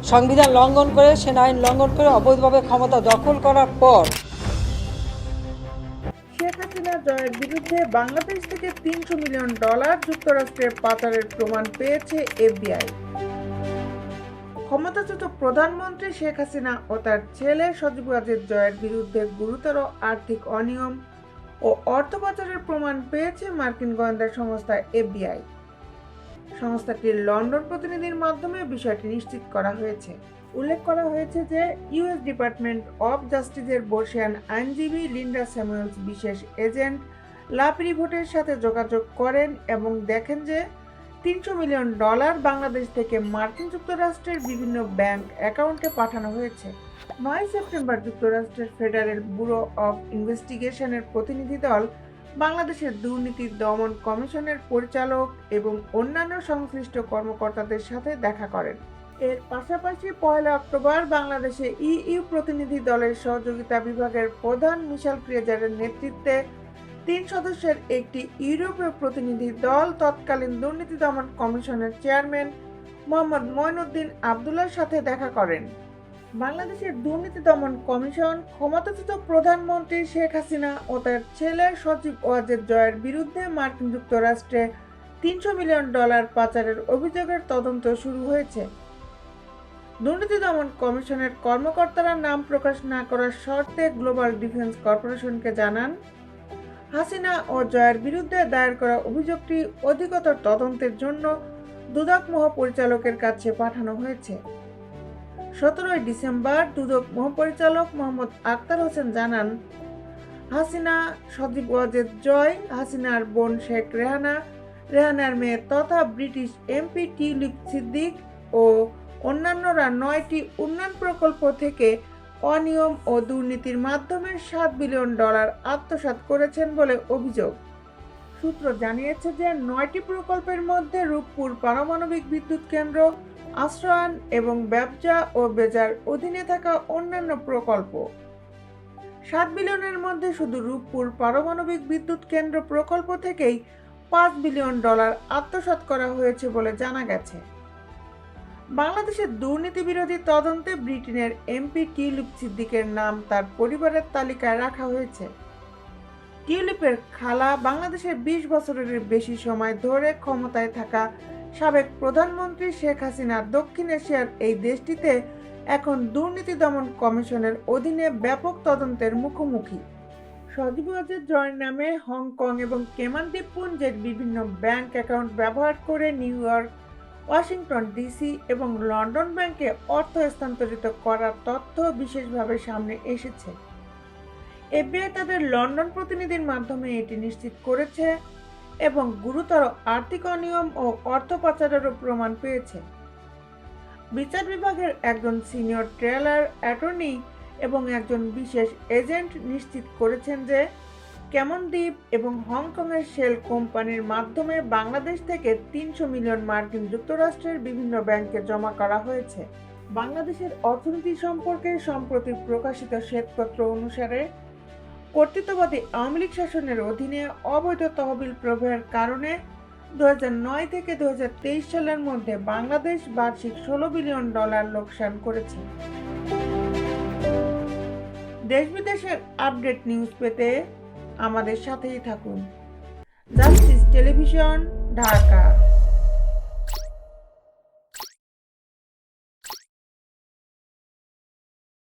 সংবিধান লঙ্ঘন করে, সেনা আইন লঙ্ঘন করে অবৈধভাবে ক্ষমতা দখল করার পর শেখ হাসিনা জয়ের বিরুদ্ধে বাংলাদেশ থেকে $300 মিলিয়ন যুক্তরাষ্ট্রে পাচারের প্রমাণ পেয়েছে এফবিআই। ক্ষমতাচ্যুত প্রধানমন্ত্রী শেখ হাসিনা ও তার ছেলে সজীব ওয়াজেদ জয়ের বিরুদ্ধে গুরুতর আর্থিক অনিয়ম ও অর্থ পাচারের প্রমাণ পেয়েছে মার্কিন গোয়েন্দা সংস্থা এফবিআই। সংস্থাটির লন্ডন প্রতিনিধির মাধ্যমে বিষয়টি নিশ্চিত করা হয়েছে। উল্লেখ করা হয়েছে যে ইউএস ডিপার্টমেন্ট অব জাস্টিসের বর্ষিয়ান আইনজীবী লিন্ডা স্যামুয়েলস বিশেষ এজেন্ট লাপিরিভোটের সাথে যোগাযোগ করেন এবং দেখেন যে $300 মিলিয়ন বাংলাদেশ থেকে মার্কিন যুক্তরাষ্ট্রের বিভিন্ন ব্যাংক অ্যাকাউন্টে পাঠানো হয়েছে। 9 সেপ্টেম্বর যুক্তরাষ্ট্রের ফেডারেল ব্যুরো অব ইনভেস্টিগেশনের প্রতিনিধি দল বাংলাদেশের দুর্নীতি দমন কমিশনের পরিচালক এবং অন্যান্য সংশ্লিষ্ট কর্মকর্তাদের সাথে দেখা করেন। এর পাশাপাশি 1 অক্টোবর বাংলাদেশে ইইউ প্রতিনিধি দলের সহযোগিতা বিভাগের প্রধান মিশেল ক্রেজারের নেতৃত্বে 3 সদস্যের একটি ইউরোপীয় প্রতিনিধি দল তৎকালীন দুর্নীতি দমন কমিশনের চেয়ারম্যান মোহাম্মদ মঈনুদ্দিন আবদুল্লাহর সাথে দেখা করেন। বাংলাদেশের দুর্নীতি দমন কমিশন ক্ষমতাচ্যুত প্রধানমন্ত্রী শেখ হাসিনা ও তার ছেলে সজীব ওয়াজেদ জয়ের বিরুদ্ধে মার্কিন যুক্তরাষ্ট্রে $300 মিলিয়ন পাচারের অভিযোগের তদন্ত শুরু হয়েছে। দুর্নীতি দমন কমিশনের কর্মকর্তারা নাম প্রকাশ না করার শর্তে গ্লোবাল ডিফেন্স কর্পোরেশনকে জানান, হাসিনা ও জয়ের বিরুদ্ধে দায়ের করা অভিযোগটি অধিকতর তদন্তের জন্য দুদক মহাপরিচালকের কাছে পাঠানো হয়েছে। 17 ডিসেম্বর দুদক মহাপরিচালক মোহাম্মদ আক্তার হোসেন জানান, হাসিনা, সজীব ওয়াজেদ জয়, হাসিনার বোন শেখ রেহানা, রেহানার মেয়ে তথা ব্রিটিশ এমপি টিউলিপ সিদ্দিক ও অন্যান্যরা 9টি উন্নয়ন প্রকল্প থেকে অনিয়ম ও দুর্নীতির মাধ্যমে $7 বিলিয়ন আত্মসাৎ করেছেন বলে অভিযোগ। সূত্র জানিয়েছে যে 9টি প্রকল্পের মধ্যে রূপপুর পারমাণবিক বিদ্যুৎ কেন্দ্র, আশ্রয়ন এবং ব্যবসা ও বেজার অধীনে থাকা অন্যান্য প্রকল্প। $7 বিলিয়নের মধ্যে শুধু রূপপুর পারমাণবিক বিদ্যুৎ কেন্দ্র প্রকল্প থেকেই $5 বিলিয়ন আত্মসাৎ করা হয়েছে বলে জানা গেছে। বাংলাদেশের দুর্নীতি বিরোধী তদন্তে ব্রিটেনের এমপি টিউলিপ সিদ্দিকের নাম তার পরিবারের তালিকায় রাখা হয়েছে। টিউলিপের খালা বাংলাদেশের 20 বছরের বেশি সময় ধরে ক্ষমতায় থাকা সাবেক প্রধানমন্ত্রী শেখ হাসিনা দক্ষিণ এশিয়ার এই দেশটিতে এখন দুর্নীতি দমন কমিশনের অধীনে ব্যাপক তদন্তের মুখোমুখি। সজীব ওয়াজেদ জয়ের নামে হংকং এবং কেমান দ্বীপপুঞ্জের বিভিন্ন ব্যাংক অ্যাকাউন্ট ব্যবহার করে নিউ ইয়র্ক, ওয়াশিংটন ডিসি এবং লন্ডন ব্যাংকে অর্থ স্থানান্তরিত করার তথ্য বিশেষভাবে সামনে এসেছে। এফবিআই তাদের লন্ডন প্রতিনিধির মাধ্যমে এটি নিশ্চিত করেছে এবং গুরুতর আর্থিক অনিয়ম ও অর্থ পাচারেরও প্রমাণ পেয়েছে। বিচার বিভাগের একজন সিনিয়র ট্রায়াল অ্যাটর্নি এবং একজন বিশেষ এজেন্ট নিশ্চিত করেছেন যে কেমন দ্বীপ এবং হংকংয়ের শেল কোম্পানির মাধ্যমে বাংলাদেশ থেকে $300 মিলিয়ন মার্কিন যুক্তরাষ্ট্রের বিভিন্ন ব্যাংকে জমা করা হয়েছে। বাংলাদেশের অর্থনীতি সম্পর্কে সম্প্রতি প্রকাশিত শ্বেতপত্র অনুসারে কর্তৃত্ববাদী আওয়ামী লীগ শাসনের অধীনে অবৈধ তহবিল প্রবাহের কারণে 2009 থেকে 2023 সালের মধ্যে বাংলাদেশ বার্ষিক $16 বিলিয়ন লোকসান করেছে। দেশ বিদেশের আপডেট নিউজ পেতে আমাদের সাথেই থাকুন। Justice television, Dhaka.